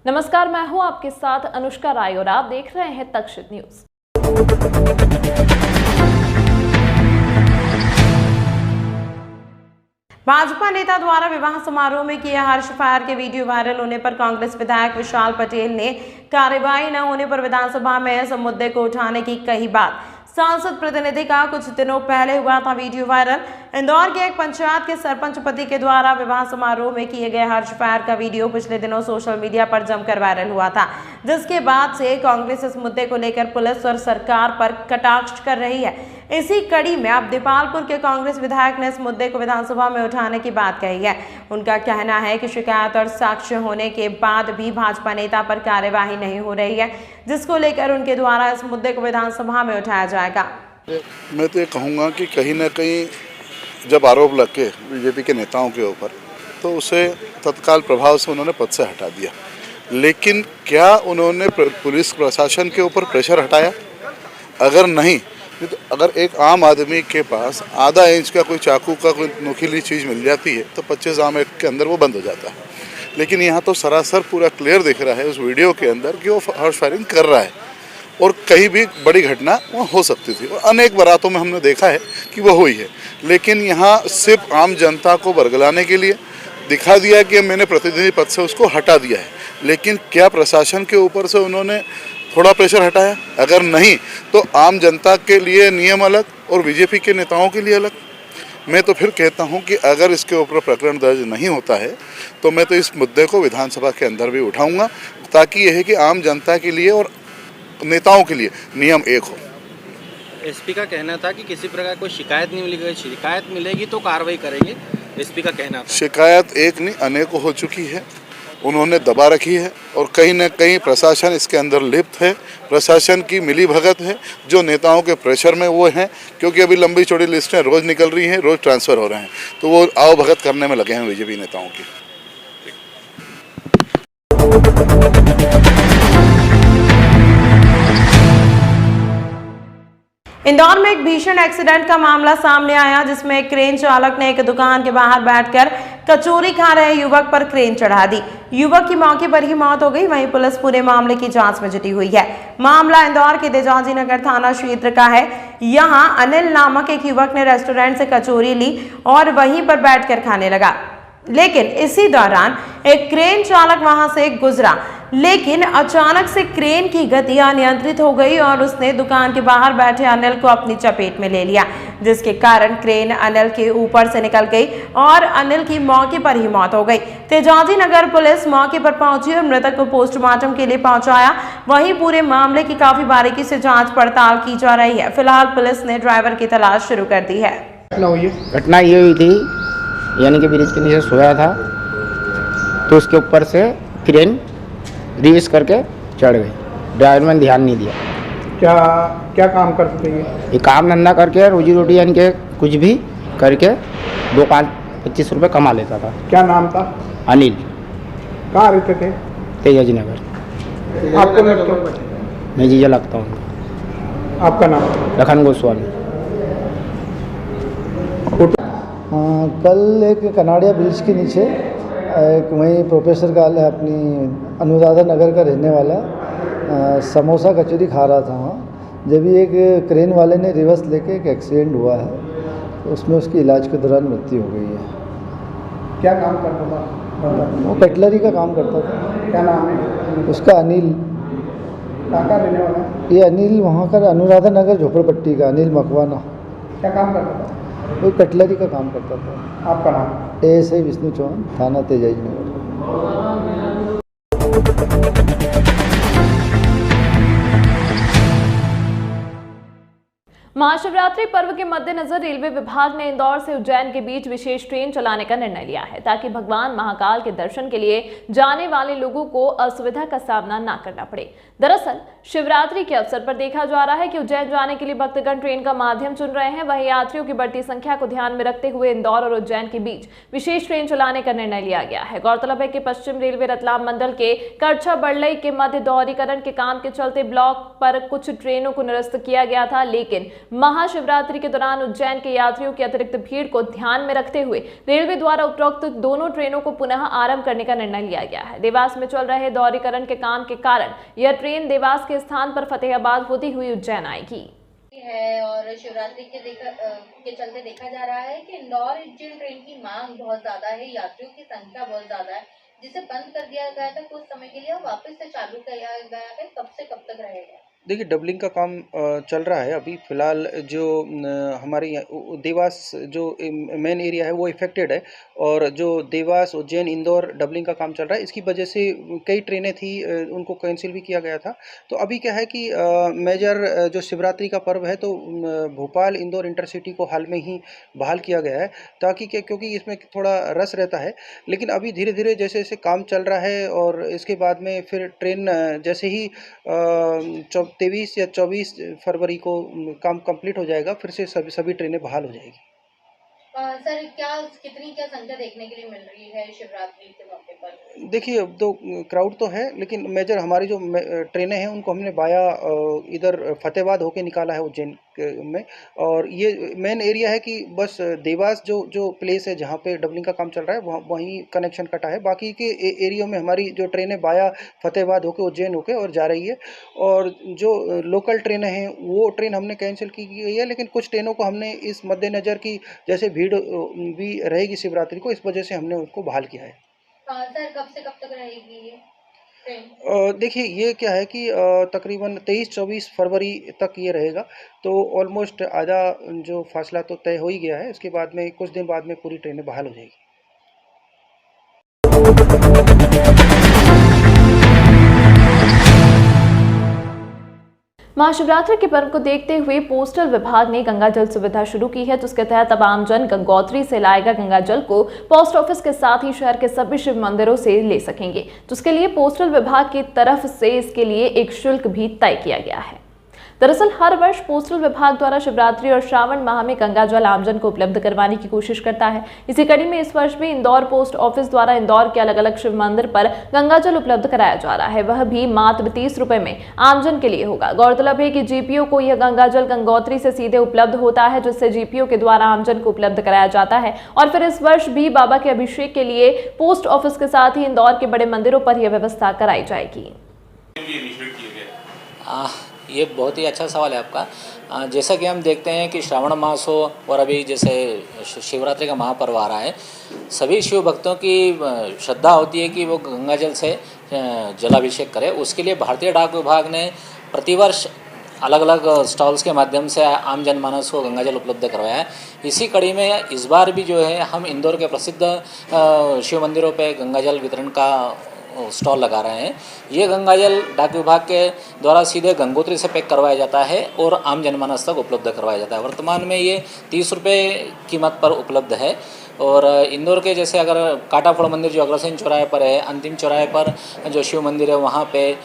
नमस्कार, मैं हूं आपके साथ अनुष्का राय और आप देख रहे हैं तक्षशित न्यूज। भाजपा नेता द्वारा विवाह समारोह में किए हर्ष फायर के वीडियो वायरल होने पर कांग्रेस विधायक विशाल पटेल ने कार्यवाही न होने पर विधानसभा में इस मुद्दे को उठाने की कही बात। सांसद प्रतिनिधि का कुछ दिनों पहले हुआ था वीडियो वायरल। इंदौर के एक पंचायत के सरपंच पति के द्वारा विवाह समारोह में किए गए हर्ष फायर का वीडियो पिछले दिनों सोशल मीडिया पर जमकर वायरल हुआ था, जिसके बाद से कांग्रेस इस मुद्दे को लेकर पुलिस और सरकार पर कटाक्ष कर रही है। इसी कड़ी में अब दीपालपुर के कांग्रेस विधायक ने इस मुद्दे को विधानसभा में उठाने की बात कही है। उनका कहना है कि शिकायत और साक्ष्य होने के बाद भी भाजपा नेता पर कार्यवाही नहीं हो रही है, जिसको लेकर उनके द्वारा इस मुद्दे को विधानसभा में उठाया जाएगा। मैं तो ये कहूँगा कि कहीं ना कहीं जब आरोप लगे बीजेपी के नेताओं के ऊपर, तो उसे तत्काल प्रभाव से उन्होंने पद से हटा दिया। लेकिन क्या उन्होंने पुलिस प्रशासन के ऊपर प्रेशर हटाया? अगर नहीं, तो अगर एक आम आदमी के पास आधा इंच का कोई चाकू का कोई नुकीली चीज़ मिल जाती है तो 25 आम एक्ट के अंदर वो बंद हो जाता है। लेकिन यहाँ तो सरासर पूरा क्लियर दिख रहा है उस वीडियो के अंदर कि वो हॉर्स फायरिंग कर रहा है और कहीं भी बड़ी घटना वहाँ हो सकती थी और अनेक बारातों में हमने देखा है कि वो हुई है। लेकिन यहाँ सिर्फ आम जनता को बरगलाने के लिए दिखा दिया कि मैंने प्रतिनिधि पद से उसको हटा दिया है। लेकिन क्या प्रशासन के ऊपर से उन्होंने थोड़ा प्रेशर हटाया? अगर नहीं, तो आम जनता के लिए नियम अलग और बीजेपी के नेताओं के लिए अलग। मैं तो फिर कहता हूं कि अगर इसके ऊपर प्रकरण दर्ज नहीं होता है तो मैं तो इस मुद्दे को विधानसभा के अंदर भी उठाऊंगा, ताकि यह है कि आम जनता के लिए और नेताओं के लिए नियम एक हो। एसपी का कहना था कि किसी प्रकार कोई शिकायत नहीं मिलेगी, शिकायत मिलेगी तो कार्रवाई करेंगे, एसपी का कहना था। शिकायत एक नहीं अनेकों हो चुकी है, उन्होंने दबा रखी है और कहीं ना कहीं प्रशासन इसके अंदर लिप्त है। प्रशासन की मिलीभगत है, जो नेताओं के प्रेशर में वो हैं, क्योंकि अभी लंबी चौड़ी लिस्टें रोज़ निकल रही हैं, रोज़ ट्रांसफ़र हो रहे हैं, तो वो आओ भगत करने में लगे हैं बीजेपी नेताओं की। इंदौर में एक भीषण एक्सीडेंट का मामला सामने आया, जिसमें एक क्रेन चालक ने एक दुकान के बाहर बैठकर कचौरी खा रहे युवक पर क्रेन चढ़ा दी। युवक की मौके पर ही मौत हो गई। वहीं पुलिस पूरे मामले की जांच में जुटी हुई है। मामला इंदौर के देजाजी नगर थाना क्षेत्र का है। यहां अनिल नामक एक युवक ने रेस्टोरेंट से कचौरी ली और वहीं पर बैठकर खाने लगा, लेकिन इसी दौरान एक क्रेन चालक वहां से गुजरा, लेकिन अचानक से क्रेन की गति अनियंत्रित हो गई और उसने दुकान के बाहर बैठे अनिल को अपनी चपेट में ले लिया, जिसके कारण क्रेन अनिल के ऊपर से निकल गई और अनिल की मौके पर ही मौत हो गई। तेजाजी नगर पुलिस मौके पर पहुंची और मृतक को पोस्टमार्टम के लिए पहुंचाया। वहीं पूरे मामले की काफी बारीकी से जांच पड़ताल की जा रही है। फिलहाल पुलिस ने ड्राइवर की तलाश शुरू कर दी है। घटना ये हुई थी, यानी कि ब्रिज के नीचे सोया था तो उसके ऊपर से क्रेन रिवर्स करके चढ़ गई। ड्राइवर ने ध्यान नहीं दिया। क्या क्या काम करते थे ये काम धंधा करके रोजी रोटी यानी कि कुछ भी करके 2-5-25 रुपये कमा लेता था। क्या नाम था? अनिल। कहाँ रहते थे? तेजाजी नगर। आपको लगता? मैं जीजा लगता हूँ। आपका नाम? लखन गोस्वामी। कल एक कनाड़िया ब्रिज के नीचे एक वहीं प्रोफेसर का अपनी अनुराधा नगर का रहने वाला समोसा कचौरी खा रहा था वहाँ, जब भी एक क्रेन वाले ने रिवर्स लेके एक एक्सीडेंट हुआ है, तो उसमें उसकी इलाज के दौरान मृत्यु हो गई है। क्या काम करता था? वो कटलरी का काम करता था। क्या नाम है उसका? अनिल। कहाँ रहने वाला है? ये अनिल वहाँ का अनुराधा नगर झोपड़पट्टी का अनिल मकवाना। क्या काम करता था? वो कटलरी का काम करता था। आपका नाम? ASI विष्णु चौहान, थाना तेजाजी नगर। महाशिवरात्रि पर्व के मद्देनजर रेलवे विभाग ने इंदौर से उज्जैन के बीच विशेष ट्रेन चलाने का निर्णय लिया है, ताकि भगवान महाकाल के दर्शन के लिए जाने वाले लोगों को असुविधा का सामना ना करना पड़े। दरअसल शिवरात्रि के अवसर पर देखा जा रहा है कि उज्जैन जाने के लिए भक्तगण ट्रेन का माध्यम चुन रहे हैं। वहीं यात्रियों की बढ़ती संख्या को ध्यान में रखते हुए इंदौर और उज्जैन के बीच विशेष ट्रेन चलाने का निर्णय लिया गया है। गौरतलब है कि पश्चिम रेलवे रतलाम मंडल के करछा बड़लई के मध्य दोहरीकरण के काम के चलते ब्लॉक पर कुछ ट्रेनों को निरस्त किया गया था, लेकिन महाशिवरात्रि के दौरान उज्जैन के यात्रियों की अतिरिक्त भीड़ को ध्यान में रखते हुए रेलवे द्वारा उपरोक्त दोनों ट्रेनों को पुनः आरंभ करने का निर्णय लिया गया है। देवास में चल रहे दोहरीकरण के काम के कारण यह ट्रेन देवास के स्थान पर फतेहाबाद होती हुई उज्जैन आएगी है और शिवरात्रि के चलते देखा जा रहा है कि इंदौर उज्जैन ट्रेन की मांग बहुत ज्यादा है, यात्रियों की संख्या बहुत ज्यादा है, जिसे बंद कर दिया गया था कुछ समय के लिए और वापस से चालू किया गया है। कब से कब तक रहेगा? देखिए, डबलिंग का काम चल रहा है अभी फ़िलहाल। जो हमारे देवास जो मेन एरिया है वो इफ़ेक्टेड है, और जो देवास उज्जैन इंदौर डबलिंग का काम चल रहा है, इसकी वजह से कई ट्रेनें थी उनको कैंसिल भी किया गया था। तो अभी क्या है कि मेजर जो शिवरात्रि का पर्व है, तो भोपाल इंदौर इंटरसिटी को हाल में ही बहाल किया गया है, ताकि क्योंकि इसमें थोड़ा रस रहता है। लेकिन अभी धीरे धीरे जैसे जैसे काम चल रहा है, और इसके बाद में फिर ट्रेन जैसे ही 23 या 24 फरवरी को काम कंप्लीट हो जाएगा, फिर से सभी ट्रेनें बहाल हो जाएगी। सर, कितनी संख्या देखने के लिए मिल रही है शिवरात्रि के मौके पर? देखिए, अब तो क्राउड तो है, लेकिन मेजर हमारी जो ट्रेनें हैं उनको हमने बाया इधर फतेहाबाद होके निकाला है उज्जैन में। और ये मेन एरिया है कि बस देवास जो प्लेस है जहाँ पे डबलिंग का काम चल रहा है वहीं कनेक्शन कटा है। बाकी के एरिया में हमारी जो ट्रेनें बाया फतेहाबाद होके उज्जैन होके और जा रही है। और जो लोकल ट्रेनें हैं वो ट्रेन हमने कैंसिल की गई है, लेकिन कुछ ट्रेनों को हमने इस मद्देनज़र की जैसे भीड़ भी रहेगी शिवरात्रि को, इस वजह से हमने उसको बहाल किया है। सर, कब से कब तक रहेगी ये? देखिए, ये क्या है कि तकरीबन 23-24 फरवरी तक ये रहेगा, तो ऑलमोस्ट आधा जो फासला तो तय हो ही गया है। उसके बाद में कुछ दिन बाद में पूरी ट्रेनें बहाल हो जाएगी। महाशिवरात्रि के पर्व को देखते हुए पोस्टल विभाग ने गंगा जल सुविधा शुरू की है, जिसके तहत अब आमजन गंगोत्री से लाएगा गंगा जल को पोस्ट ऑफिस के साथ ही शहर के सभी शिव मंदिरों से ले सकेंगे, जिसके लिए पोस्टल विभाग की तरफ से इसके लिए एक शुल्क भी तय किया गया है। दरअसल हर वर्ष पोस्टल विभाग द्वारा शिवरात्रि और श्रावण माह में गंगा जल आमजन को उपलब्ध करवाने की कोशिश करता है। इसी कड़ी में इस वर्ष भी इंदौर पोस्ट ऑफिस द्वारा इंदौर के अलग अलग शिव मंदिर पर गंगा जल उपलब्ध कराया जा रहा है, वह भी मात्र 30 रुपए में आमजन के लिए होगा। गौरतलब है कि जीपीओ को यह गंगा जल गंगोत्री से सीधे उपलब्ध होता है, जिससे जीपीओ के द्वारा आमजन को उपलब्ध कराया जाता है। और फिर इस वर्ष भी बाबा के अभिषेक के लिए पोस्ट ऑफिस के साथ ही इंदौर के बड़े मंदिरों पर यह व्यवस्था कराई जाएगी। ये बहुत ही अच्छा सवाल है आपका। जैसा कि हम देखते हैं कि श्रावण मास हो और अभी जैसे शिवरात्रि का महापर्व आ रहा है, सभी शिव भक्तों की श्रद्धा होती है कि वो गंगा जल से जलाभिषेक करें। उसके लिए भारतीय डाक विभाग ने प्रतिवर्ष अलग अलग स्टॉल्स के माध्यम से आम जनमानस को गंगा जल उपलब्ध करवाया है। इसी कड़ी में इस बार भी जो है हम इंदौर के प्रसिद्ध शिव मंदिरों पे गंगा जल वितरण का स्टॉल लगा रहे हैं। ये गंगा जल डाक विभाग के द्वारा सीधे गंगोत्री से पैक करवाया जाता है और आम जनमानस तक उपलब्ध करवाया जाता है। वर्तमान में ये 30 रुपये कीमत पर उपलब्ध है। और इंदौर के जैसे अगर काटाफोड़ मंदिर जो अग्रसेन चौराहे पर है, अंतिम चौराहे पर जो शिव मंदिर है, वहाँ पे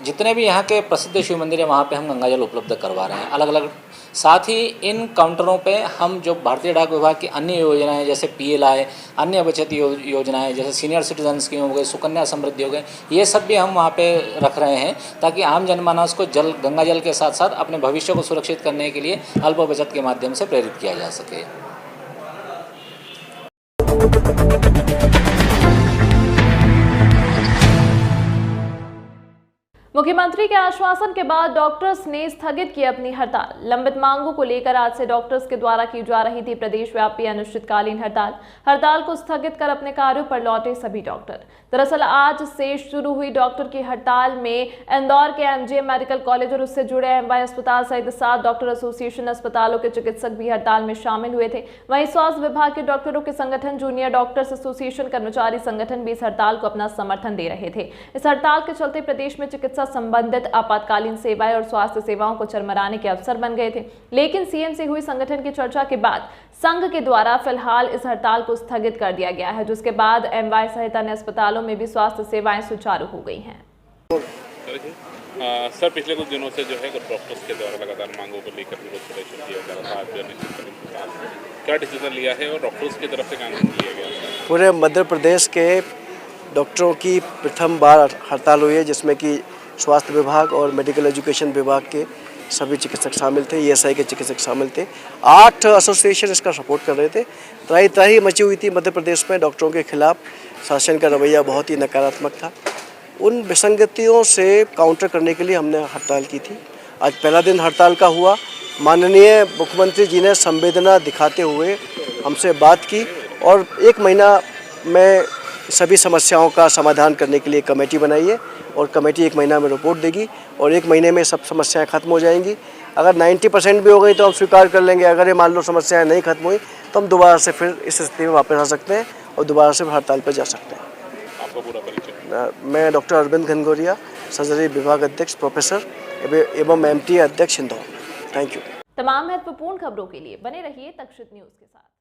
जितने भी यहाँ के प्रसिद्ध शिव मंदिर है वहाँ पे हम गंगा जल उपलब्ध करवा रहे हैं अलग अलग। साथ ही इन काउंटरों पे हम जो भारतीय डाक विभाग की अन्य योजनाएं जैसे PLI, अन्य बचत योजनाएं जैसे सीनियर सिटीजन स्कीम हो गई, सुकन्या समृद्धि हो गई, ये सब भी हम वहाँ पे रख रहे हैं ताकि आम जनमानस को गंगा जल के साथ साथ अपने भविष्य को सुरक्षित करने के लिए अल्प बचत के माध्यम से प्रेरित किया जा सके। मुख्यमंत्री के आश्वासन के बाद डॉक्टर्स ने स्थगित की अपनी हड़ताल। लंबित मांगों को लेकर आज से डॉक्टर्स के द्वारा की जा रही थी प्रदेशव्यापी अनिश्चितकालीन हड़ताल को स्थगित कर अपने कार्यों पर लौटे सभी डॉक्टर। दरअसल आज से शुरू हुई डॉक्टर की हड़ताल में इंदौर के MGM मेडिकल कॉलेज और उससे जुड़े MY अस्पताल सहित 7 डॉक्टर एसोसिएशन अस्पतालों के चिकित्सक भी हड़ताल में शामिल हुए थे। वहीं स्वास्थ्य विभाग के डॉक्टरों के संगठन जूनियर डॉक्टर्स एसोसिएशन कर्मचारी संगठन भी इस हड़ताल को अपना समर्थन दे रहे थे। इस हड़ताल के चलते प्रदेश में चिकित्सा संबंधित आपातकालीन सेवाएं और स्वास्थ्य सेवाओं को चरमराने के अवसर बन गए थे। लेकिन CM से हुई संगठन की चर्चा के बाद संघ के द्वारा फिलहाल इस हड़ताल को स्थगित कर दिया गया है, जिसके बाद MY सहित अन्य अस्पतालों में भी स्वास्थ्य सेवाएं सुचारू हो गई हैं। सर, पिछले कुछ दिनों से जो है डॉक्टर्स के द्वारा लगातार मांगों को लेकर विरोध प्रदर्शन किया जा रहा था, क्या डिसीजन लिया है और डॉक्टर्स की तरफ से क्या लिया गया? पूरे मध्य प्रदेश के डॉक्टरों की प्रथम बार हड़ताल हुई है, जिसमें कि स्वास्थ्य विभाग और मेडिकल एजुकेशन विभाग के सभी चिकित्सक शामिल थे, ESI के चिकित्सक शामिल थे। 8 एसोसिएशन इसका सपोर्ट कर रहे थे। त्राही त्राही मची हुई थी मध्य प्रदेश में। डॉक्टरों के खिलाफ शासन का रवैया बहुत ही नकारात्मक था। उन विसंगतियों से काउंटर करने के लिए हमने हड़ताल की थी। आज पहला दिन हड़ताल का हुआ। माननीय मुख्यमंत्री जी ने संवेदना दिखाते हुए हमसे बात की और 1 महीना में सभी समस्याओं का समाधान करने के लिए कमेटी बनाई है और कमेटी 1 महीना में रिपोर्ट देगी और 1 महीने में सब समस्याएं खत्म हो जाएंगी। अगर 90% भी हो गई तो हम स्वीकार कर लेंगे। अगर ये मान लो समस्याएं नहीं खत्म हुई तो हम दोबारा से फिर इस स्थिति में वापस आ सकते हैं और दोबारा से हड़ताल पर जा सकते हैं। आपका पूरा परिचय? मैं डॉक्टर अरविंद घनघोरिया, सर्जरी विभाग अध्यक्ष, प्रोफेसर एवं MT अध्यक्ष इंदौर। Thank you. तमाम महत्वपूर्ण खबरों के लिए बने रहिए तक्षशित न्यूज के साथ।